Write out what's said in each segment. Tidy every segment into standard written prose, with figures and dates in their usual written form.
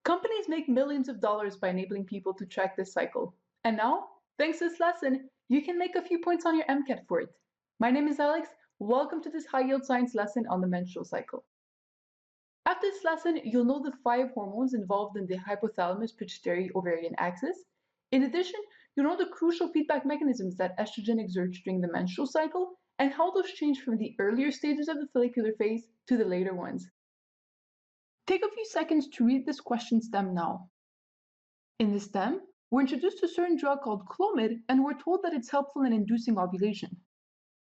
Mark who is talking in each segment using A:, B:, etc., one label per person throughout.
A: Companies make millions of dollars by enabling people to track this cycle. And now, thanks to this lesson, you can make a few points on your MCAT for it. My name is Alex. Welcome to this high-yield science lesson on the menstrual cycle. After this lesson, you'll know the 5 hormones involved in the hypothalamus-pituitary-ovarian axis. In addition, you'll know the crucial feedback mechanisms that estrogen exerts during the menstrual cycle and how those change from the earlier stages of the follicular phase to the later ones. Take a few seconds to read this question stem now. In the stem, we're introduced to a certain drug called Clomid, and we're told that it's helpful in inducing ovulation.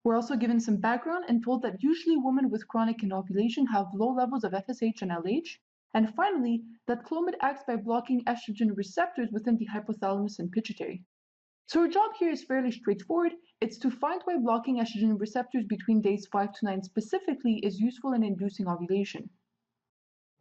A: We're also given some background and told that usually women with chronic anovulation have low levels of FSH and LH, and finally, that Clomid acts by blocking estrogen receptors within the hypothalamus and pituitary. So our job here is fairly straightforward. It's to find why blocking estrogen receptors between days 5 to 9 specifically is useful in inducing ovulation.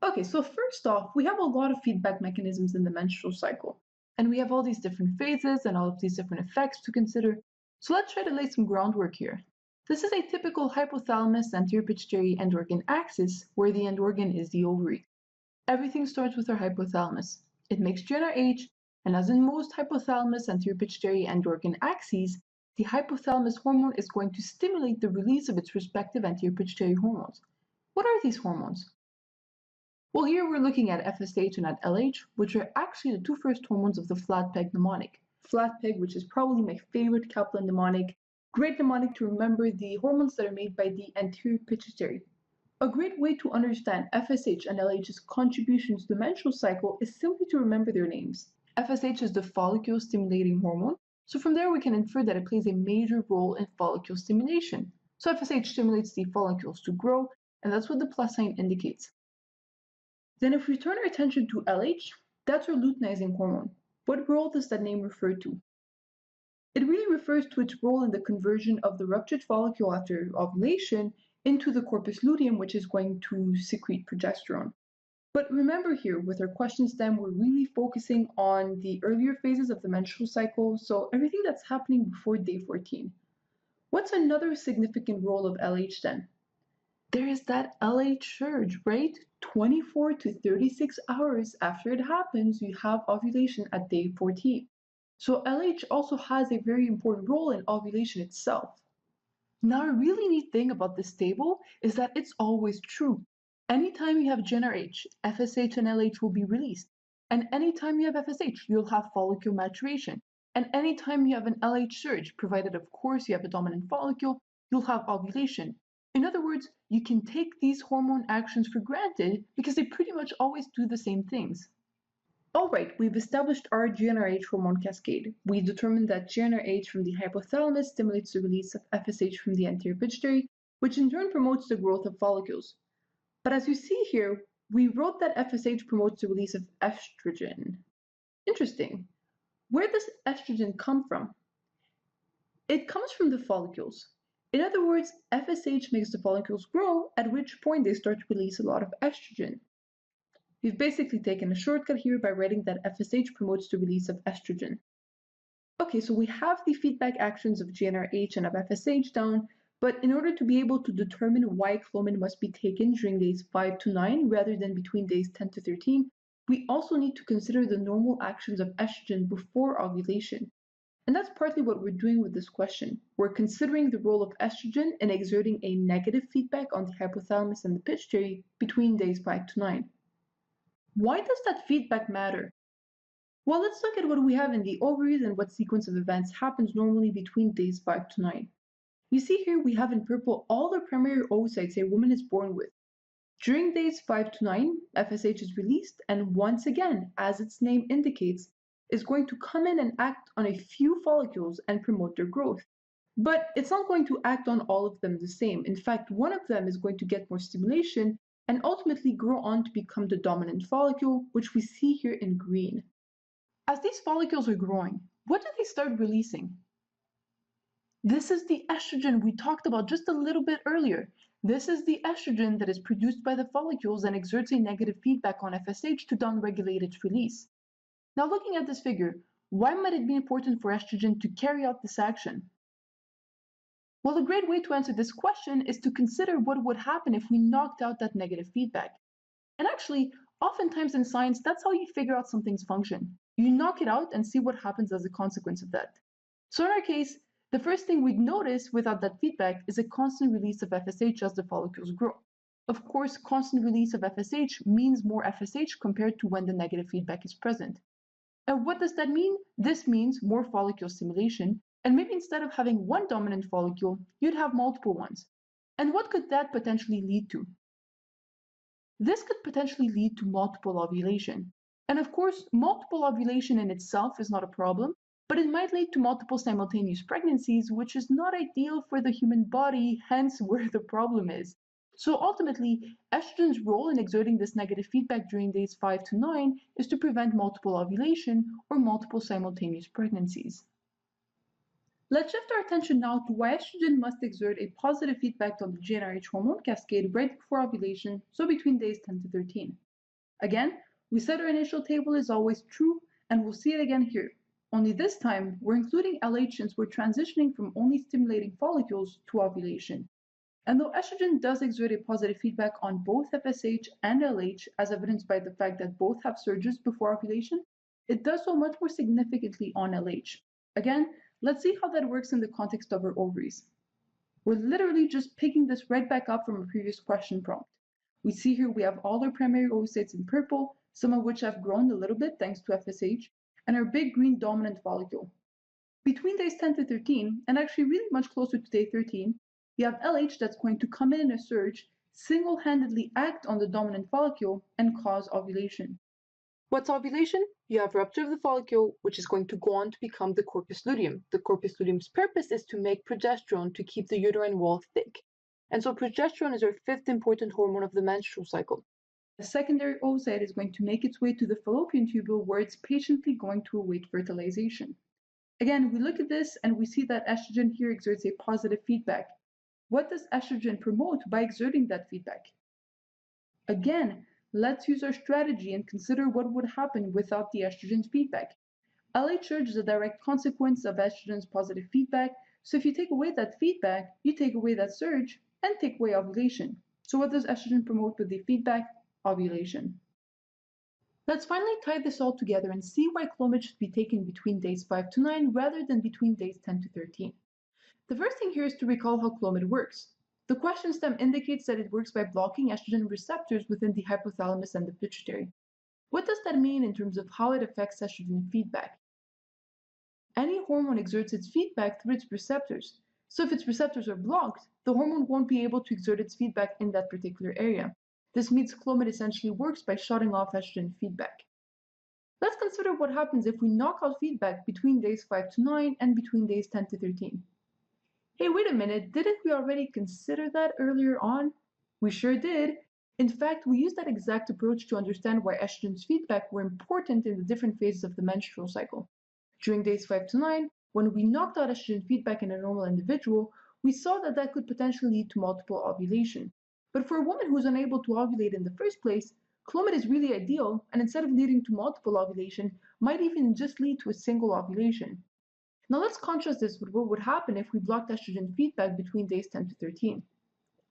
A: Okay, so first off, we have a lot of feedback mechanisms in the menstrual cycle, and we have all these different phases and all of these different effects to consider. So let's try to lay some groundwork here. This is a typical hypothalamus anterior pituitary end organ axis where the end organ is the ovary. Everything starts with our hypothalamus. It makes GnRH, and as in most hypothalamus anterior pituitary end organ axes, the hypothalamus hormone is going to stimulate the release of its respective anterior pituitary hormones. What are these hormones? Well, here we're looking at FSH and at LH, which are actually the 2 first hormones of the flat peg mnemonic. Flat peg, which is probably my favorite Kaplan mnemonic. Great mnemonic to remember the hormones that are made by the anterior pituitary. A great way to understand FSH and LH's contributions to the menstrual cycle is simply to remember their names. FSH is the follicle stimulating hormone, so from there we can infer that it plays a major role in follicle stimulation. So FSH stimulates the follicles to grow, and that's what the plus sign indicates. Then if we turn our attention to LH, that's our luteinizing hormone. What role does that name refer to? It really refers to its role in the conversion of the ruptured follicle after ovulation into the corpus luteum, which is going to secrete progesterone. But remember here, with our question stem, we're really focusing on the earlier phases of the menstrual cycle, so everything that's happening before day 14. What's another significant role of LH then? There is that LH surge, right? 24 to 36 hours after it happens, you have ovulation at day 14. So LH also has a very important role in ovulation itself. Now, a really neat thing about this table is that it's always true. Anytime you have GnRH, FSH and LH will be released. And anytime you have FSH, you'll have follicle maturation. And anytime you have an LH surge, provided of course you have a dominant follicle, you'll have ovulation. In other words, you can take these hormone actions for granted because they pretty much always do the same things. Alright, we've established our GnRH hormone cascade. We determined that GnRH from the hypothalamus stimulates the release of FSH from the anterior pituitary, which in turn promotes the growth of follicles. But as you see here, we wrote that FSH promotes the release of estrogen. Interesting. Where does estrogen come from? It comes from the follicles. In other words, FSH makes the follicles grow, at which point they start to release a lot of estrogen. We've basically taken a shortcut here by writing that FSH promotes the release of estrogen. Okay, so we have the feedback actions of GnRH and of FSH down, but in order to be able to determine why Clomid must be taken during days 5 to 9 rather than between days 10 to 13, we also need to consider the normal actions of estrogen before ovulation. And that's partly what we're doing with this question. We're considering the role of estrogen in exerting a negative feedback on the hypothalamus and the pituitary between days 5 to 9. Why does that feedback matter? Well, let's look at what we have in the ovaries and what sequence of events happens normally between days 5 to 9. You see here we have in purple all the primary oocytes a woman is born with. During days 5 to 9, FSH is released, and once again, as its name indicates, is going to come in and act on a few follicles and promote their growth. But it's not going to act on all of them the same. In fact, one of them is going to get more stimulation and ultimately grow on to become the dominant follicle, which we see here in green. As these follicles are growing, what do they start releasing? This is the estrogen we talked about just a little bit earlier. This is the estrogen that is produced by the follicles and exerts a negative feedback on FSH to downregulate its release. Now, looking at this figure, why might it be important for estrogen to carry out this action? Well, a great way to answer this question is to consider what would happen if we knocked out that negative feedback. And actually, Oftentimes in science, that's how you figure out something's function. You knock it out and see what happens as a consequence of that. So in our case, the first thing we'd notice without that feedback is a constant release of FSH as the follicles grow. Of course, constant release of FSH means more FSH compared to when the negative feedback is present. And what does that mean? This means more follicle stimulation, and maybe instead of having one dominant follicle, you'd have multiple ones. And what could that potentially lead to? This could potentially lead to multiple ovulation. And of course, multiple ovulation in itself is not a problem, but it might lead to multiple simultaneous pregnancies, which is not ideal for the human body, hence where the problem is. So ultimately, estrogen's role in exerting this negative feedback during days 5 to 9 is to prevent multiple ovulation or multiple simultaneous pregnancies. Let's shift our attention now to why estrogen must exert a positive feedback on the GnRH hormone cascade right before ovulation, so between days 10 to 13. Again, we said our initial table is always true, and we'll see it again here. Only this time, we're including LH since we're transitioning from only stimulating follicles to ovulation. And though estrogen does exert a positive feedback on both FSH and LH, as evidenced by the fact that both have surges before ovulation, it does so much more significantly on LH. Again, let's see how that works in the context of our ovaries. We're literally just picking this right back up from a previous question prompt. We see here we have all our primary oocytes in purple, some of which have grown a little bit thanks to FSH, and our big green dominant follicle. Between days 10 to 13, and actually really much closer to day 13, we have LH that's going to come in a surge, single-handedly act on the dominant follicle, and cause ovulation. What's ovulation? You have rupture of the follicle, which is going to go on to become the corpus luteum. The corpus luteum's purpose is to make progesterone to keep the uterine wall thick. And so progesterone is our fifth important hormone of the menstrual cycle. The secondary oocyte is going to make its way to the fallopian tubule where it's patiently going to await fertilization. Again, we look at this and we see that estrogen here exerts a positive feedback. What does estrogen promote by exerting that feedback? Again, let's use our strategy and consider what would happen without the estrogen's feedback. LH surge is a direct consequence of estrogen's positive feedback, so if you take away that feedback, you take away that surge and take away ovulation. So what does estrogen promote with the feedback? Ovulation. Let's finally tie this all together and see why Clomid should be taken between days 5 to 9 rather than between days 10 to 13. The first thing here is to recall how Clomid works. The question stem indicates that it works by blocking estrogen receptors within the hypothalamus and the pituitary. What does that mean in terms of how it affects estrogen feedback? Any hormone exerts its feedback through its receptors. So if its receptors are blocked, the hormone won't be able to exert its feedback in that particular area. This means Clomid essentially works by shutting off estrogen feedback. Let's consider what happens if we knock out feedback between days 5 to 9 and between days 10 to 13. Hey, wait a minute, didn't we already consider that earlier on? We sure did. In fact, we used that exact approach to understand why estrogen's feedback were important in the different phases of the menstrual cycle. During days 5 to 9, when we knocked out estrogen feedback in a normal individual, we saw that that could potentially lead to multiple ovulation. But for a woman who's unable to ovulate in the first place, Clomid is really ideal, and instead of leading to multiple ovulation, might even just lead to a single ovulation. Now let's contrast this with what would happen if we blocked estrogen feedback between days 10 to 13.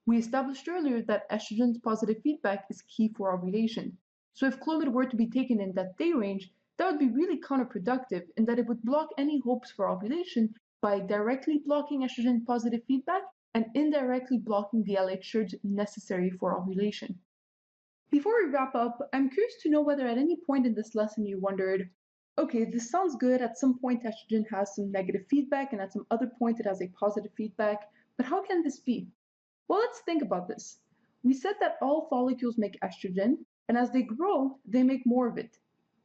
A: We established earlier that estrogen's positive feedback is key for ovulation. So if Clomid were to be taken in that day range, that would be really counterproductive in that it would block any hopes for ovulation by directly blocking estrogen positive feedback and indirectly blocking the LH surge necessary for ovulation. Before we wrap up, I'm curious to know whether at any point in this lesson you wondered, okay, this sounds good. At some point, estrogen has some negative feedback, and at some other point, it has a positive feedback. But how can this be? Well, let's think about this. We said that all follicles make estrogen, and as they grow, they make more of it.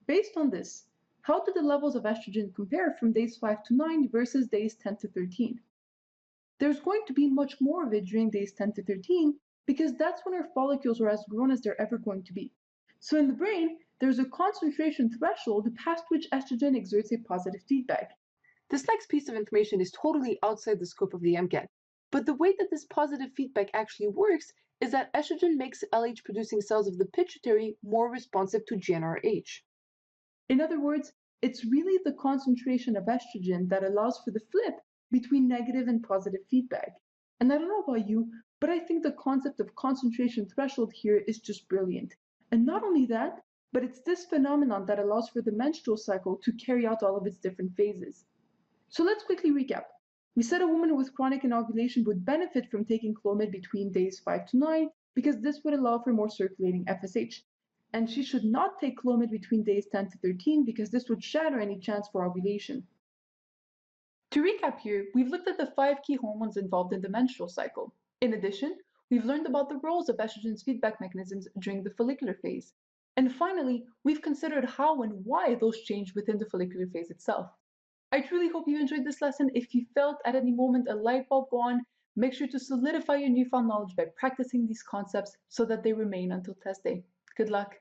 A: Based on this, how do the levels of estrogen compare from days 5 to 9 versus days 10 to 13? There's going to be much more of it during days 10 to 13 because that's when our follicles are as grown as they're ever going to be. So in the brain, there's a concentration threshold past which estrogen exerts a positive feedback. This next piece of information is totally outside the scope of the MCAT, but the way that this positive feedback actually works is that estrogen makes LH-producing cells of the pituitary more responsive to GnRH. In other words, it's really the concentration of estrogen that allows for the flip between negative and positive feedback. And I don't know about you, but I think the concept of concentration threshold here is just brilliant. And not only that, but it's this phenomenon that allows for the menstrual cycle to carry out all of its different phases. So let's quickly recap. We said a woman with chronic anovulation would benefit from taking Clomid between days 5 to 9 because this would allow for more circulating FSH. And she should not take Clomid between days 10 to 13 because this would shatter any chance for ovulation. To recap here, we've looked at the 5 key hormones involved in the menstrual cycle. In addition, we've learned about the roles of estrogen's feedback mechanisms during the follicular phase. And finally, we've considered how and why those change within the follicular phase itself. I truly hope you enjoyed this lesson. If you felt at any moment a light bulb go on, make sure to solidify your newfound knowledge by practicing these concepts so that they remain until test day. Good luck.